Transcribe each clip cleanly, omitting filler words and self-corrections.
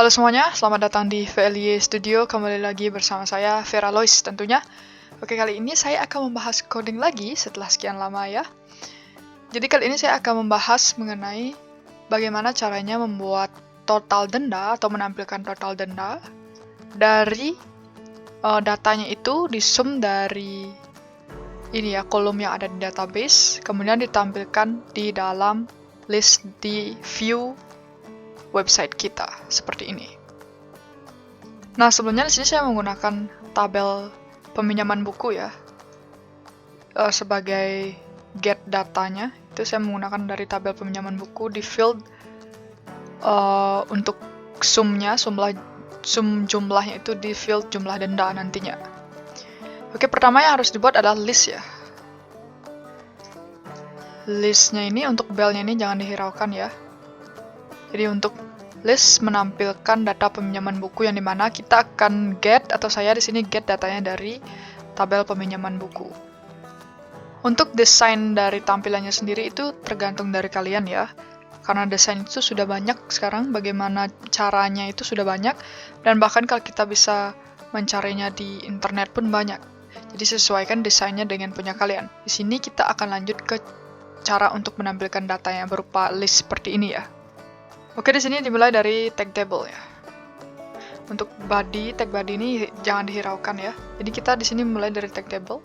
Halo semuanya, selamat datang di VLY Studio. Kembali lagi bersama saya, Vera Lois tentunya. Oke, kali ini saya akan membahas coding lagi setelah sekian lama ya. Jadi kali ini saya akan membahas mengenai bagaimana caranya membuat total denda atau menampilkan total denda dari datanya itu disum dari ini ya, kolom yang ada di database, kemudian ditampilkan di dalam list di view website kita seperti ini. Nah, sebelumnya di sini saya menggunakan tabel peminjaman buku ya sebagai get datanya. Itu saya menggunakan dari tabel peminjaman buku di field untuk sum jumlahnya itu di field jumlah denda nantinya. Oke, pertama yang harus dibuat adalah list ya. Listnya ini untuk belnya ini jangan dihiraukan ya. Jadi untuk list menampilkan data peminjaman buku yang dimana kita akan get, atau saya di sini get datanya dari tabel peminjaman buku. Untuk desain dari tampilannya sendiri itu tergantung dari kalian ya. Karena desain itu sudah banyak sekarang, bagaimana caranya itu sudah banyak, dan bahkan kalau kita bisa mencarinya di internet pun banyak. Jadi sesuaikan desainnya dengan punya kalian. Di sini kita akan lanjut ke cara untuk menampilkan datanya berupa list seperti ini ya. Oke, di sini dimulai dari tag table ya. Untuk body, tag body ini jangan dihiraukan ya. Jadi kita di sini mulai dari tag table.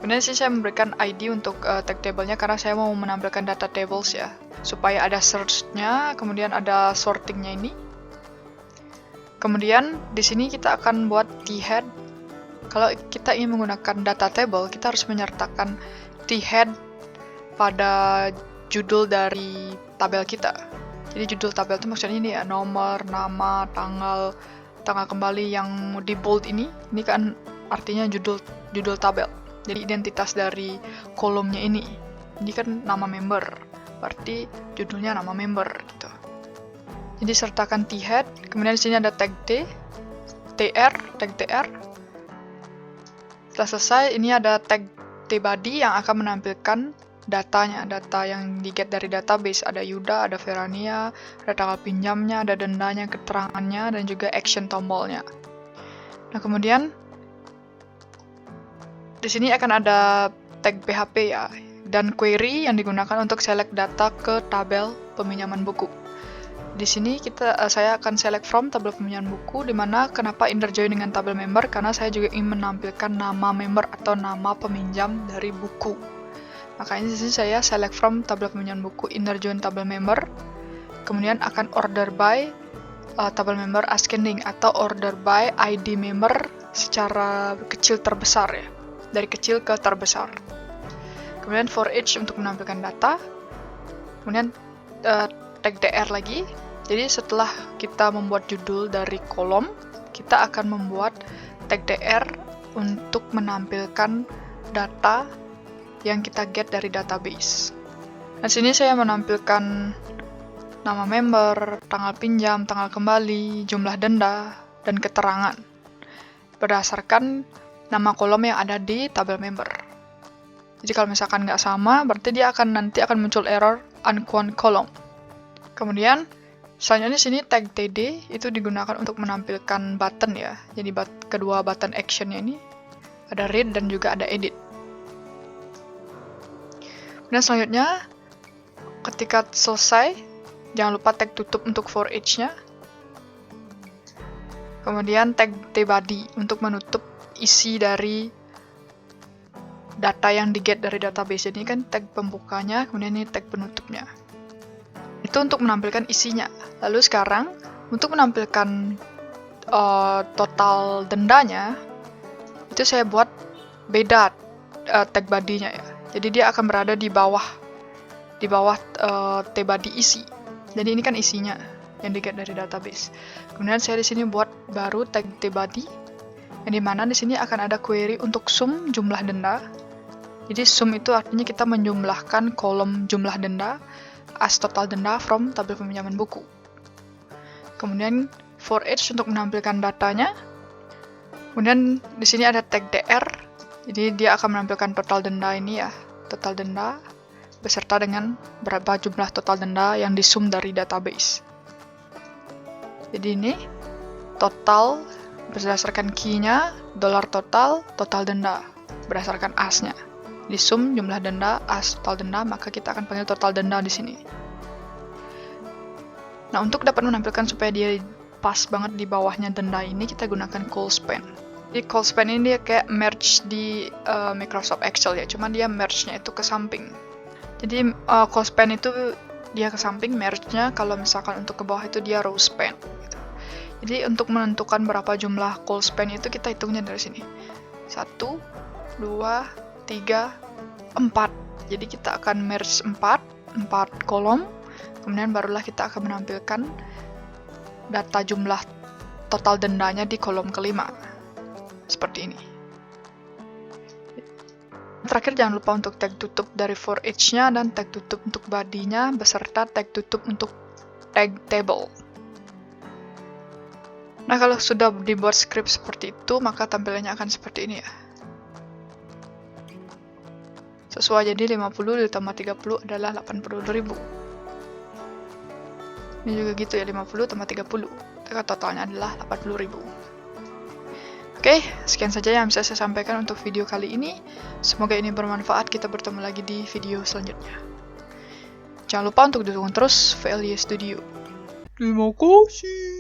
Kemudian sini saya memberikan ID untuk tag table-nya karena saya mau menampilkan data tables ya, supaya ada search-nya, kemudian ada sorting-nya ini. Kemudian di sini kita akan buat t-head. Kalau kita ingin menggunakan data table, kita harus menyertakan t-head pada judul dari tabel kita. Jadi judul tabel itu maksudnya ini ya, nomor, nama, tanggal kembali yang di bold ini kan artinya judul tabel. Jadi identitas dari kolomnya ini kan nama member, berarti judulnya nama member gitu. Jadi sertakan t-head, kemudian di sini ada tag tag tr. Setelah selesai, ini ada tag tbody yang akan menampilkan datanya, data yang di-get dari database. Ada Yuda, ada Verania, ada tanggal pinjamnya, ada dendanya, keterangannya, dan juga action tombolnya. Nah, kemudian di sini akan ada tag PHP ya, dan query yang digunakan untuk select data ke tabel peminjaman buku. Di sini saya akan select from tabel peminjaman buku, dimana kenapa inner join dengan tabel member, karena saya juga ingin menampilkan nama member atau nama peminjam dari buku. Makanya di sini saya select from tabel peminjaman buku, inner join tabel member, kemudian akan order by tabel member ascending atau order by ID member secara kecil terbesar ya, dari kecil ke terbesar. Kemudian for each untuk menampilkan data, kemudian tag dr lagi. Jadi setelah kita membuat judul dari kolom, kita akan membuat tag dr untuk menampilkan data yang kita get dari database. Nah, sini saya menampilkan nama member, tanggal pinjam, tanggal kembali, jumlah denda, dan keterangan berdasarkan nama kolom yang ada di tabel member. Jadi kalau misalkan nggak sama, berarti dia nanti akan muncul error unquote column. Kemudian selanjutnya di sini tag td itu digunakan untuk menampilkan button ya. Jadi kedua button actionnya ini ada read dan juga ada edit. Dan selanjutnya ketika selesai, jangan lupa tag tutup untuk for each-nya. Kemudian tag tbody untuk menutup isi dari data yang di-get dari database. Ini kan tag pembukanya, kemudian ini tag penutupnya. Itu untuk menampilkan isinya. Lalu sekarang, untuk menampilkan total dendanya, itu saya buat beda tag body-nya ya. Jadi dia akan berada di bawah tbody isi. Jadi ini kan isinya yang di-get dari database. Kemudian saya di sini buat baru tag tbody, yang dimana di sini akan ada query untuk sum jumlah denda. Jadi sum itu artinya kita menjumlahkan kolom jumlah denda as total denda from tabel peminjaman buku. Kemudian for each untuk menampilkan datanya. Kemudian di sini ada tag dr. Jadi dia akan menampilkan total denda ini ya, total denda beserta dengan berapa jumlah total denda yang disum dari database. Jadi ini total berdasarkan key-nya, dolar total, total denda berdasarkan as-nya. Di sum jumlah denda, as total denda, maka kita akan panggil total denda di sini. Nah, untuk dapat menampilkan supaya dia pas banget di bawahnya denda ini, kita gunakan call span. Jadi call span ini dia kayak merge di Microsoft Excel ya, cuman dia merge-nya itu ke samping. Jadi call span itu dia ke samping, merge-nya kalau misalkan untuk ke bawah itu dia row span. Gitu. Jadi untuk menentukan berapa jumlah call span itu kita hitungnya dari sini. 1, 2, 3, 4. Jadi kita akan merge 4 kolom. Kemudian barulah kita akan menampilkan data jumlah total dendanya di kolom kelima. Seperti ini. Terakhir jangan lupa untuk tag tutup dari for each-nya dan tag tutup untuk body-nya beserta tag tutup untuk tag table. Nah, kalau sudah dibuat script seperti itu, maka tampilannya akan seperti ini ya. Sesuai, jadi 50 ditambah 30 adalah 80.000. Ini juga gitu ya, 50 tambah 30. Maka totalnya adalah 80.000. Oke, sekian saja yang bisa saya sampaikan untuk video kali ini. Semoga ini bermanfaat. Kita bertemu lagi di video selanjutnya. Jangan lupa untuk dukung terus VLY Studio. Terima kasih.